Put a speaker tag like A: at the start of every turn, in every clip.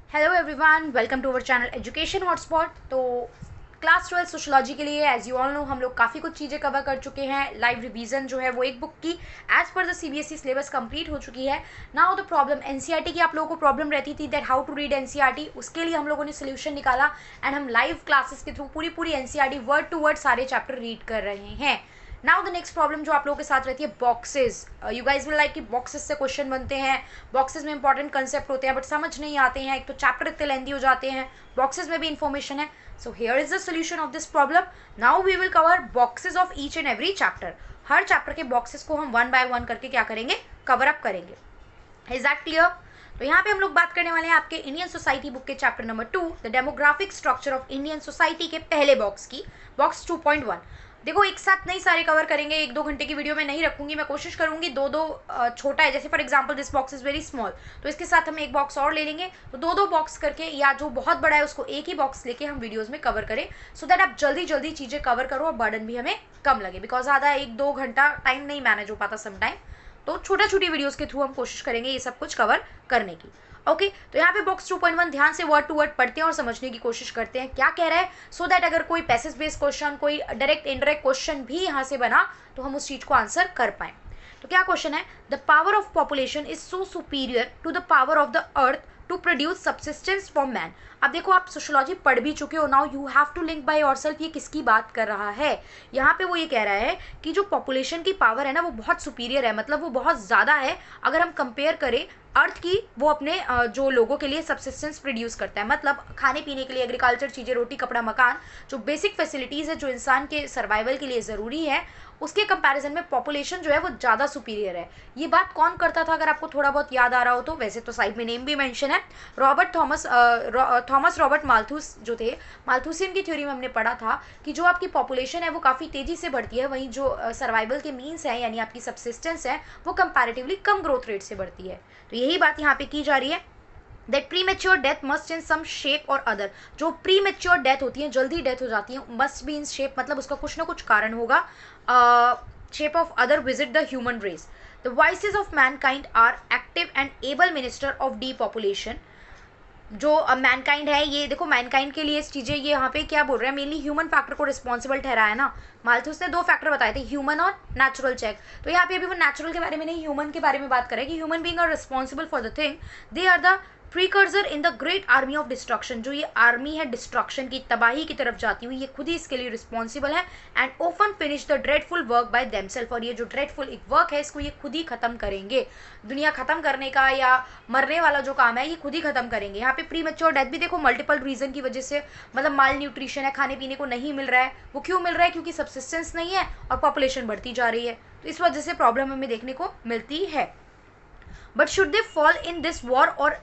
A: Hello everyone, welcome to our channel education hotspot. तो class 12 sociology के लिए as you all know हम लोग काफ़ी कुछ चीज़ें कवर कर चुके हैं। लाइव रिवीजन जो है वो एक बुक की as per the CBSE syllabus complete हो चुकी है। नाउ द प्रॉब्लम एनसीईआरटी की आप लोगों को प्रॉब्लम रहती थी that how to read NCERT, उसके लिए हम लोगों ने सोल्यूशन निकाला एंड हम लाइव क्लासेस के थ्रू पूरी एनसीईआरटी वर्ड टू वर्ड सारे चैप्टर रीड कर रहे हैं। नाउ द नेक्स्ट प्रॉब्लम जो आप लोगों के साथ रहती है boxes. You guys will like कि बॉक्सेस से क्वेश्चन बनते हैं, बॉक्सेस में इंपॉर्टेंट कंसेप्ट होते हैं बट समझ नहीं आते हैं, एक तो चैप्टर इतने लेंदी हो जाते हैं, बॉक्सेस में भी इंफॉर्मेशन है। So here is the solution of this problem. Now we will cover boxes of each and every chapter. हर चैप्टर के बॉक्सेस को हम वन बाय वन करके क्या करेंगे, कवर अप करेंगे। Is that clear? तो यहाँ पे हम लोग बात करने वाले हैं आपके इंडियन सोसाइटी बुक के chapter number 2 the demographic structure of Indian society के पहले बॉक्स की, बॉक्स 2.1। देखो एक साथ नहीं सारे कवर करेंगे, 1-2 घंटे की वीडियो में नहीं रखूंगी, मैं कोशिश करूंगी दो दो छोटा है, जैसे for example this box is very small, तो इसके साथ हम एक बॉक्स और ले लेंगे, तो दो बॉक्स करके, या जो बहुत बड़ा है उसको एक ही बॉक्स लेके हम वीडियोस में कवर करें, सो दैट आप जल्दी जल्दी चीजें कवर करो और बर्डन भी हमें कम लगे, बिकॉज आधा 1-2 घंटा टाइम नहीं मैनेज हो पाता समटाइम। तो छोटी वीडियोस के थ्रू हम कोशिश करेंगे ये सब कुछ कवर करने की। ओके तो यहाँ पे बॉक्स 2.1 ध्यान से वर्ड टू वर्ड पढ़ते हैं और समझने की कोशिश करते हैं क्या कह रहा है, सो दैट अगर कोई पैसेज बेस्ड क्वेश्चन, कोई डायरेक्ट इनडायरेक्ट क्वेश्चन भी यहाँ से बना तो हम उस चीज को आंसर कर पाए। तो क्या क्वेश्चन है, the power of population is so superior to the power of the earth to produce subsistence for man. अब देखो आप सोशियोलॉजी पढ़ भी चुके हो, now you have to link by yourself, ये किसकी बात कर रहा है। यहाँ पे वो ये कह रहा है कि जो पॉपुलेशन की पावर है ना वो बहुत सुपीरियर है, मतलब वो बहुत ज़्यादा है अगर हम कंपेयर करें अर्थ की, वो अपने जो लोगों के लिए सब्सिस्टेंस प्रोड्यूस करता है, मतलब खाने पीने के लिए, एग्रीकल्चर चीज़ें, रोटी कपड़ा मकान, जो बेसिक फैसिलिटीज़ है जो इंसान के सर्वाइवल के लिए ज़रूरी है, उसके कंपैरिजन में पॉपुलेशन जो है वो ज़्यादा सुपीरियर है। ये बात कौन करता था अगर आपको थोड़ा बहुत याद आ रहा हो तो, वैसे तो साइड में नेम भी मेंशन है, रॉबर्ट थॉमस रॉबर्ट माल्थूस जो थे, माल्थूसियन की थ्योरी में हमने पढ़ा था कि जो आपकी पॉपुलेशन है वो काफ़ी तेज़ी से बढ़ती है, वहीं जो सर्वाइवल के मीन्स है यानी आपकी सब्सिस्टेंस है वो कंपैरेटिवली कम ग्रोथ रेट से बढ़ती है। तो यही बात यहाँ पे की जा रही है that premature death must in some shape or other. जो प्री मेच्योर डेथ होती है, जल्दी डेथ हो जाती है, मस्ट बी इन शेप, मतलब उसका कुछ ना कुछ कारण होगा, shape of other visit the human race. The voices of mankind are active and able minister of the population. जो मैनकाइंड है, ये देखो मैनकाइंड के लिए चीज़ें ये यहाँ पे क्या बोल रहे हैं, मेनली ह्यूमन फैक्टर को रिस्पॉन्सिबल ठहराया ना। माल्थूस ने 2 फैक्टर बताए थे, ह्यूमन और नेचुरल चेक। तो यहाँ पे अभी वो नेचुरल के बारे में नहीं, ह्यूमन के बारे में बात करें कि human being are responsible for the thing, they are the precursor in the great army of destruction. जो ये आर्मी है डिस्ट्रक्शन की, तबाही की तरफ जाती हुई, ये खुद ही इसके लिए रिस्पॉन्सिबल है and open finish the dreadful work by themselves. और ये जो ड्रेडफुल एक वर्क है इसको ये खुद ही खत्म करेंगे, दुनिया खत्म करने का या मरने वाला जो काम है ये खुद ही खत्म करेंगे। यहाँ पे प्री मेच्योर डेथ भी देखो मल्टीपल रीजन की वजह से, मतलब माल न्यूट्रिशन है, खाने पीने को नहीं मिल रहा है, वो क्यों मिल रहा है, क्योंकि सब्सिस्टेंस नहीं है और पॉपुलेशन बढ़ती जा रही है, तो इस वजह से प्रॉब्लम हमें देखने को मिलती है। But should they fall in this war और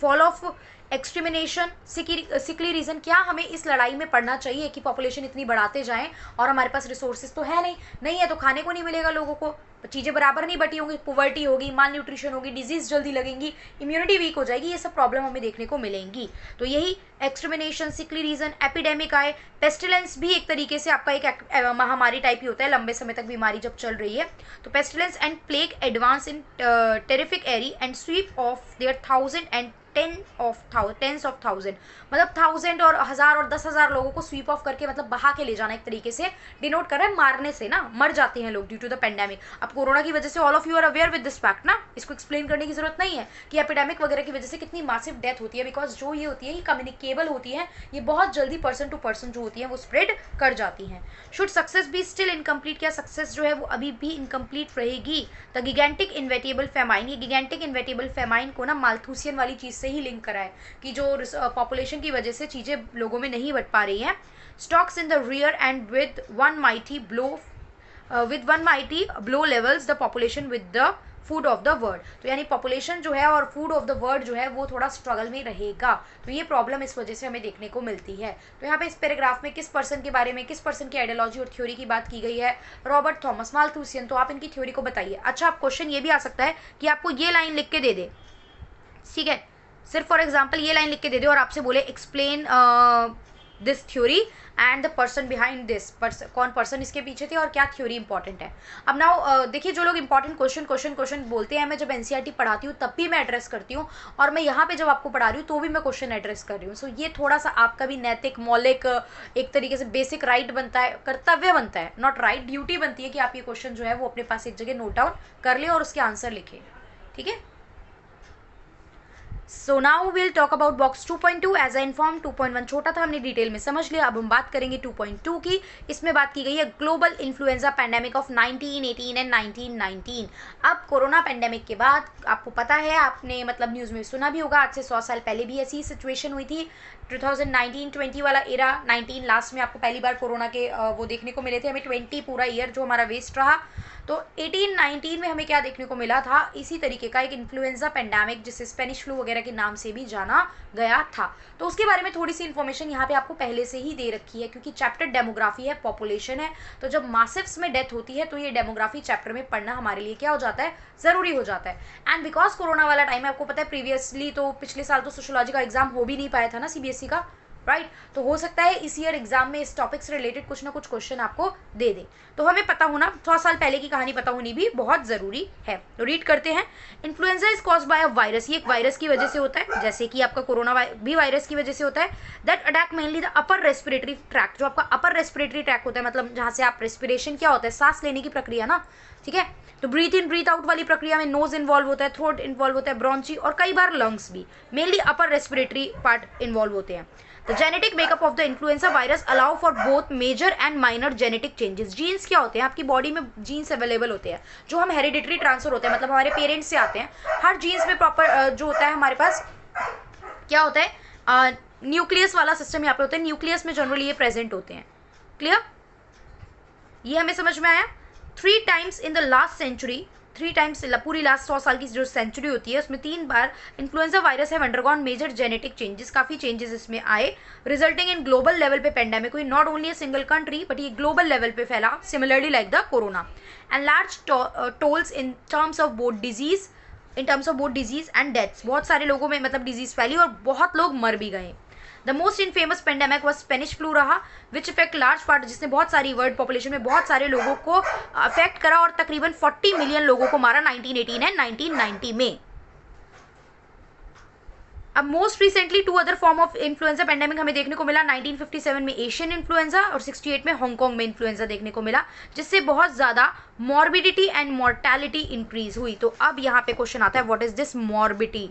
A: फॉल ऑफ एक्सट्रीमिनेशन सिकली रीजन, क्या हमें इस लड़ाई में पड़ना चाहिए कि पॉपुलेशन इतनी बढ़ाते जाएं और हमारे पास रिसोर्सेज तो है नहीं है तो खाने को नहीं मिलेगा लोगों को, चीज़ें बराबर नहीं बटी होंगी, पुवर्टी होगी, माल न्यूट्रिशन होगी, डिजीज जल्दी लगेंगी, इम्यूनिटी वीक हो जाएगी, ये सब प्रॉब्लम हमें देखने को मिलेंगी। तो यही एक्सट्रीमिनेशन, सिकली रीजन, एपिडेमिक आए, पेस्टिलेंस भी एक तरीके से आपका एक महामारी टाइप ही होता है, लंबे समय तक बीमारी जब चल रही है, तो pestilence and plague advance in terrific array and sweep off their 1000 and tens of thousand, मतलब 1000 और 1000 और 10,000 लोगों को स्वीप ऑफ करके, मतलब बहा के ले जाना, एक तरीके से डिनोट कर रहा है मारने से ना, मर जाते हैं लोग ड्यू टू द पेंडेमिक। अब कोरोना की वजह से all of you are aware with this fact ना, इसको एक्सप्लेन करने की जरूरत नहीं है कि एपिडेमिक वगैरह की वजह से कितनी मासिव डेथ होती है, बिकॉज जो ये होती है ये कम्युनिकेबल होती है, ये बहुत जल्दी पर्सन टू पर्सन जो होती है वो स्प्रेड कर जाती हैं। Should success be still incomplete, क्या सक्सेस जो है वो अभी भी इनकम्प्लीट रहेगी। द गिगेंटिक इन्वेटेबल फेमाइन, ये गिगेंटिक इन्वेटेबल फेमाइन को ना माल्थूसियन वाली चीज से ही लिंक करा है कि जो पॉपुलेशन की वजह से चीजें लोगों में नहीं बढ़ पा रही हैं। Stocks in the rear and with one mighty blow levels the population with the food of the world. तो यानी पॉपुलेशन जो है और फूड ऑफ द वर्ल्ड जो है वो थोड़ा स्ट्रगल में रहेगा, तो ये प्रॉब्लम इस वजह से हमें देखने को मिलती है। तो यहाँ पे इस पैराग्राफ में किस पर्सन के बारे में, किस पर्सन की आइडियोलॉजी और थ्योरी की बात की गई है, रॉबर्ट थॉमस माल्थूसियन। तो आप इनकी थ्योरी को बताइए। अच्छा, आप क्वेश्चन ये भी आ सकता है कि आपको ये लाइन लिख के दे दे, ठीक है, सिर्फ फॉर एग्जाम्पल ये लाइन लिख के दे दे और आपसे बोले explain this theory and the person behind this, कौन पर्सन इसके पीछे थे और क्या थ्योरी इंपॉर्टेंट है। अब नाउ देखिए, जो लोग इंपॉर्टेंट क्वेश्चन बोलते हैं, मैं जब एनसीईआरटी पढ़ाती हूँ तब भी मैं एड्रेस करती हूँ, और मैं यहाँ पे जब आपको पढ़ा रही हूँ तो भी मैं क्वेश्चन एड्रेस कर रही हूँ। सो ये थोड़ा सा आपका भी नैतिक, मौलिक, एक तरीके से बेसिक राइट बनता है, कर्तव्य बनता है, नॉट राइट, ड्यूटी बनती है कि आप ये क्वेश्चन जो है वो अपने पास एक जगह नोट डाउन कर ले और उसके आंसर लिखे, ठीक है। So now will talk about box 2.2 as I inform. 2.1 छोटा था, हमने डिटेल में समझ लिया। अब हम बात करेंगे 2.2 की। इसमें बात की गई है global influenza pandemic of 1918 and 1919। अब कोरोना पैंडेमिक के बाद आपको पता है, आपने मतलब न्यूज़ में सुना भी होगा, आज से 100 साल पहले भी ऐसी सिचुएशन हुई थी। 2019-20 वाला एरा, 19 लास्ट में आपको पहली बार कोरोना के वो देखने को मिले थे, हमें 20 पूरा ईयर जो हमारा वेस्ट रहा। तो 18-19 में हमें क्या देखने को मिला था, इसी तरीके का एक इन्फ्लुएंजा पेंडेमिक, जिसे स्पेनिश फ्लू वगैरह के नाम से भी जाना गया था। तो उसके बारे में थोड़ी सी इन्फॉर्मेशन यहाँ पे आपको पहले से ही दे रखी है, क्योंकि चैप्टर डेमोग्राफी है, पॉपुलेशन है। तो जब मासिव्स में डेथ होती है तो ये डेमोग्राफी चैप्टर में पढ़ना हमारे लिए क्या हो जाता है, ज़रूरी हो जाता है। एंड बिकॉज कोरोना वाला टाइम है, आपको पता है प्रीवियसली तो पिछले साल तो सोशियोलॉजी का एग्जाम हो भी नहीं पाया था ना सीबीएसई का, राइट। तो हो सकता है इस ईयर एग्जाम में इस टॉपिक से रिलेटेड कुछ ना कुछ क्वेश्चन आपको दे दे। तो हमें पता होना, 100 साल पहले की कहानी पता होनी भी बहुत ज़रूरी है। तो रीड करते हैं। Influenza is caused by a virus, ये एक वायरस की वजह से होता है, जैसे कि आपका कोरोना भी वायरस की वजह से होता है। That attack mainly the upper respiratory tract, जो आपका अपर रेस्पिरेटरी ट्रैक्ट होता है, मतलब जहाँ से आप रेस्पिरेशन क्या होता है, सांस लेने की प्रक्रिया ना, ठीक है। तो ब्रीथ इन ब्रीथ आउट वाली प्रक्रिया में नोज इन्वॉल्व होता है, थ्रोट इन्वॉल्व होता है, ब्रॉन्ची और कई बार लंग्स भी, mainly upper respiratory part involve होते हैं। The genetic makeup of the influenza virus allow for both major and minor genetic changes. Genes क्या होते हैं, आपकी बॉडी में जीन्स अवेलेबल होते हैं, जो हम हेरिडिटरी ट्रांसफर होते हैं, मतलब हमारे पेरेंट्स से आते हैं। हर जीन्स में प्रॉपर जो होता है हमारे पास क्या होता है, न्यूक्लियस वाला सिस्टम यहाँ पे होता है, न्यूक्लियस में जनरली ये प्रेजेंट होते हैं। क्लियर, ये हमें समझ में आया। 3 times in the last century, 3 times पूरी लास्ट 100 साल की जो सेंचुरी होती है उसमें 3 बार influenza virus have undergone major genetic changes, काफ़ी चेंजेस इसमें आए, रिजल्टिंग इन ग्लोबल लेवल पे पेंडेमिक हुई। Not only a single country but ये ग्लोबल लेवल पे फैला, similarly like the corona. And large tolls in terms of both disease and deaths, बहुत सारे लोगों में मतलब डिजीज फैली और बहुत लोग मर भी गए। The most in famous pandemic was Spanish flu रहा, विच इफेक्ट लार्ज पार्ट, जिसने बहुत सारी वर्ल्ड पॉपुलेशन में बहुत सारे लोगों को अफेक्ट करा और तकरीबन 40 मिलियन लोगों को मारा 1918 एंड 1990 में। अब most recently 2 other form of influenza pandemic हमें देखने को मिला। 1957 में एशियन इन्फ्लुएंजा और 68 में हांगकांग में इन्फ्लुएंजा देखने को मिला, जिससे बहुत ज़्यादा मॉर्बिडिटी एंड मॉर्टैलिटी इंक्रीज हुई। तो अब यहाँ पे क्वेश्चन आता है, व्हाट इज दिस मॉर्बिडिटी,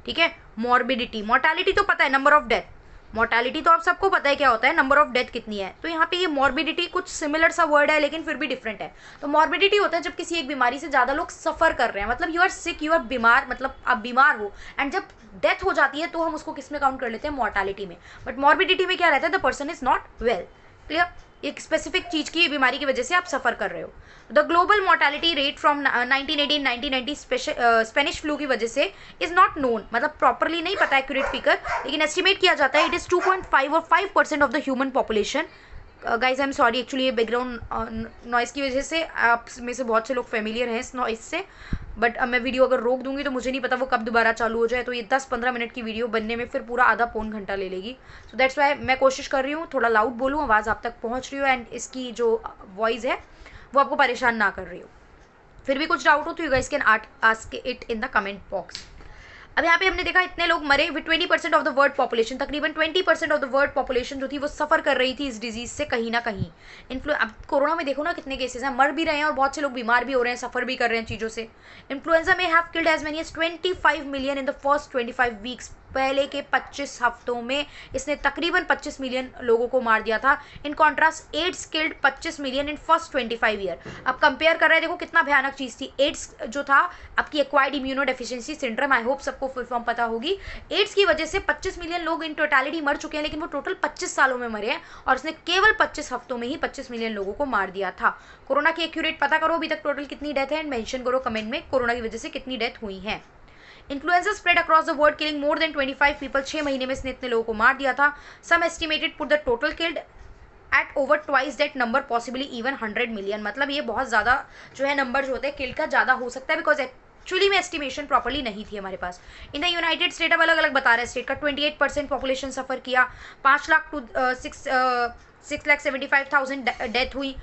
A: ठीक है। मॉर्बिडिटी, मॉर्टैलिटी तो पता है, नंबर ऑफ डेथ, मॉर्टैलिटी तो आप सबको पता है क्या होता है, नंबर ऑफ डेथ कितनी है। तो यहाँ पे ये मॉर्बिडिटी कुछ सिमिलर सा वर्ड है लेकिन फिर भी डिफरेंट है। तो मॉर्बिडिटी होता है जब किसी एक बीमारी से ज़्यादा लोग सफ़र कर रहे हैं, मतलब you are sick, you are बीमार, मतलब आप बीमार हो, एंड जब डेथ हो जाती है तो हम उसको किस में काउंट कर लेते हैं, मॉर्टैलिटी में। बट मॉर्बिडिटी में क्या रहता है, the person is not well. Clear, एक स्पेसिफिक चीज़ की बीमारी की वजह से आप सफ़र कर रहे हो। The global mortality rate from 1918-1990 Spanish flu की वजह से इज़ नॉट नोन, मतलब प्रॉपरली नहीं पता एक्यूरेट फिगर, लेकिन एस्टिमेट किया जाता है इट इज़ 2.5 और 5% of the human population. Guys I am sorry, actually ये बैकग्राउंड नॉइज़ की वजह से आप में से बहुत से लोग फेमिलियर हैं इस नॉइज़ से, बट अब मैं वीडियो अगर रोक दूंगी तो मुझे नहीं पता वो कब दोबारा चालू हो जाए, तो ये 10-15 मिनट की वीडियो बनने में फिर पूरा आधा पौन घंटा ले लेगी। सो दैट्स वाई मैं कोशिश कर रही हूँ थोड़ा लाउड बोलूँ, आवाज़ आप तक पहुँच रही हो, एंड इसकी जो वॉइस है वो आपको परेशान ना कर रही हो। फिर भी कुछ डाउट हो तो you guys can ask it in the comment box. अब यहाँ पे हमने देखा इतने लोग मरे with 20% of the world population, तकरीबन 20% ऑफ द वर्ल्ड पॉपुलेशन जो थी वो सफ़र कर रही थी इस डिजीज़ से कहीं ना कहीं। अब कोरोना में देखो ना कितने केसेस हैं, मर भी रहे हैं और बहुत से लोग बीमार भी हो रहे हैं, सफ़र भी कर रहे हैं चीज़ों से। इन्फ्लुएंजा में have killed as many as 25 million in the first 25 weeks, पहले के 25 हफ्तों में इसने तकरीबन 25 मिलियन लोगों को मार दिया था। In contrast AIDS killed 25 million in first 25 year. अब कंपेयर कर रहे हैं, देखो कितना भयानक चीज़ थी। एड्स जो था आपकी acquired immuno deficiency syndrome, I hope सबको फुल फॉर्म पता होगी। एड्स की वजह से 25 मिलियन लोग इन टोटलिटी मर चुके हैं, लेकिन वो टोटल 25 सालों में मरे हैं और इसने केवल 25 हफ्तों में ही 25 मिलियन लोगों को मार दिया था। कोरोना की एक्यूरेट पता करो अभी तक टोटल कितनी डेथ है एंड मेंशन करो कमेंट में कोरोना की वजह से कितनी डेथ हुई है। Influenza spread across the world killing more than 25 people, 6 महीने में इसने इतने लोगों को मार दिया था। Some estimated put the total killed at over twice that number, possibly even 100 million, मतलब ये बहुत ज़्यादा जो है नंबर जो होते हैं किल्ड का ज़्यादा हो सकता है, बिकॉज एक्चुअली में एस्टिमेशन प्रॉपर्ली नहीं थी हमारे पास। इन द यूनाइटेड स्टेट, अब अलग अलग बता रहे हैं, स्टेट का 28% पॉपुलेशन सफ़र किया, 5,75,000 डेथ हुई,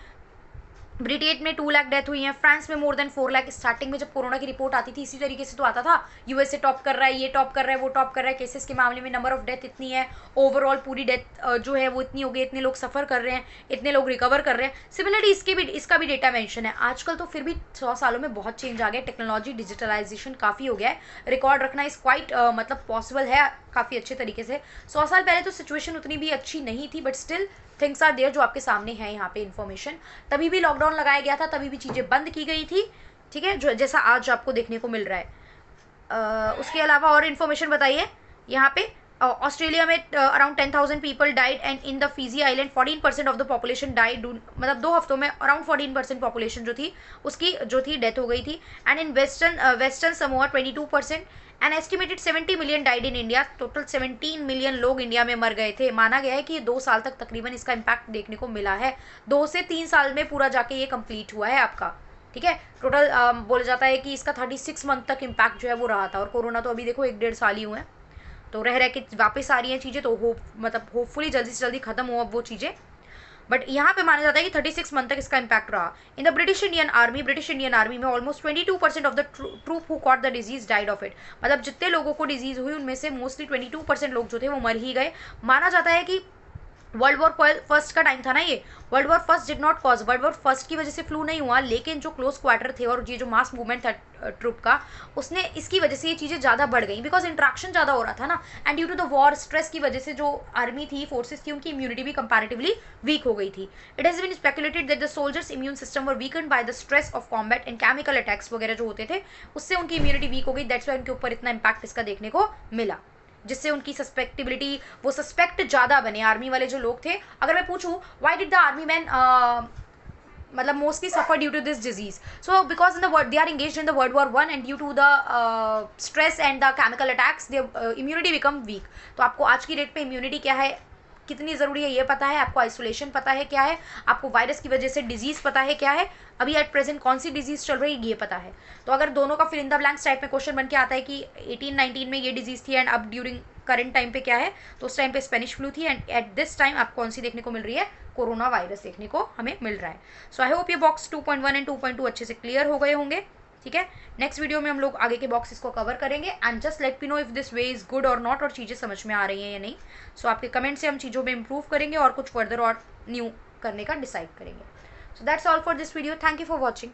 A: ब्रिटेन में 2 लाख डेथ हुई हैं, फ्रांस में मोर देन 4 लाख। स्टार्टिंग में जब कोरोना की रिपोर्ट आती थी इसी तरीके से तो आता था, यूएसए टॉप कर रहा है, ये टॉप कर रहा है, वो टॉप कर रहा है केसेस के मामले में, नंबर ऑफ डेथ इतनी है, ओवरऑल पूरी डेथ जो है वो इतनी हो गई, इतने लोग सफ़र कर रहे हैं, इतने लोग रिकवर कर रहे हैं। सिमिलरली इसका भी डेटा मेंशन है। आजकल तो फिर भी 100 सालों में बहुत चेंज आ गया, टेक्नोलॉजी डिजिटलाइजेशन काफ़ी हो गया है, रिकॉर्ड रखना इज़ क्वाइट मतलब पॉसिबल है काफ़ी अच्छे तरीके से। 100 साल पहले तो सिचुएशन उतनी भी अच्छी नहीं थी, but still things are there जो आपके सामने है यहाँ पे इन्फॉर्मेशन। तभी भी लॉकडाउन लगाया गया था, तभी भी चीज़ें बंद की गई थी, ठीक है, जो जैसा आज आपको देखने को मिल रहा है। उसके अलावा और इन्फॉर्मेशन बताइए यहाँ पे। ऑस्ट्रेलिया में around 10,000 people died and in the Fiji island 14% of the population died, मतलब 2 हफ्तों में अराउंड 14% पॉपुलेशन जो थी उसकी जो थी डेथ हो गई थी। And in western Samoa 22%। An estimated 70 million died in India, total 17 million लोग इंडिया में मर गए थे। माना गया है कि ये 2 साल तक तकरीबन इसका इम्पैक्ट देखने को मिला है, 2 से 3 साल में पूरा जाके ये कंप्लीट हुआ है आपका, ठीक है। टोटल बोला जाता है कि इसका 36 मंथ तक इम्पैक्ट जो है वो रहा था, और कोरोना तो अभी देखो 1-1.5 साल ही हुए हैं, तो रह के वापस आ रही हैं चीज़ें, तो होपफुली जल्दी से जल्दी खत्म हो अब वो चीज़ें। बट यहाँ पे माना जाता है कि 36 मंथ तक इसका इम्पैक्ट रहा। In the British Indian army में almost 22% of the troop who caught the disease died of it, मतलब जितने लोगों को डिजीज हुई उनमें से मोस्टली 22% लोग जो थे वो मर ही गए। माना जाता है कि वर्ल्ड वॉर फर्स्ट का टाइम था ना ये, world war first did not cause, world war first की वजह से फ्लू नहीं हुआ, लेकिन जो क्लोज क्वार्टर थे और ये जो मास मूवमेंट था ट्रुप का, उसने इसकी वजह से ये चीज़ें ज़्यादा बढ़ गई, बिकॉज इंट्रैक्शन ज़्यादा हो रहा था ना। And due to the war stress की वजह से जो आर्मी थी, फोर्सेस थी, उनकी इम्यूनिटी भी कंपैरेटिवली वीक हो गई थी। It has been speculated that the soldiers immune system were weakened by the stress of combat and chemical attacks वगैरह जो होते थे, उससे उनकी इम्यूनिटी वीक हो गई। दैट्स वाई उनके ऊपर इतना इम्पैक्ट इसका देखने को मिला, जिससे उनकी सस्पेक्टिबिलिटी, वो सस्पेक्ट ज़्यादा बने आर्मी वाले जो लोग थे। अगर मैं पूछूं why did the army man मतलब mostly suffer due to this disease, so because in the world they are engaged in the world war 1 and due to the stress and the chemical attacks their immunity become weak. तो आपको आज की date पे immunity क्या है, कितनी ज़रूरी है ये पता है, आपको आइसोलेशन पता है क्या है, आपको वायरस की वजह से डिजीज़ पता है क्या है, अभी एट प्रेजेंट कौन सी डिजीज़ चल रही है ये पता है। तो अगर दोनों का फिर इन द ब्लैंक्स टाइप में क्वेश्चन बन के आता है कि 18-19 में ये डिजीज़ थी एंड अब ड्यूरिंग करंट टाइम पे क्या है, तो उस टाइम पे स्पेनिश फ्लू थी, एंड एट दिस टाइम आपको कौन सी देखने को मिल रही है, कोरोना वायरस देखने को हमें मिल रहा है। सो आई होप ये बॉक्स 2.1 एंड 2.2 अच्छे से क्लियर हो गए होंगे, ठीक है। नेक्स्ट वीडियो में हम लोग आगे के बॉक्सेस को कवर करेंगे, and just let me know if this way is good और नॉट, और चीज़ें समझ में आ रही हैं या नहीं। सो आपके कमेंट से हम चीज़ों में इंप्रूव करेंगे और कुछ फर्दर और न्यू करने का डिसाइड करेंगे। So that's all for this video, thank you for watching.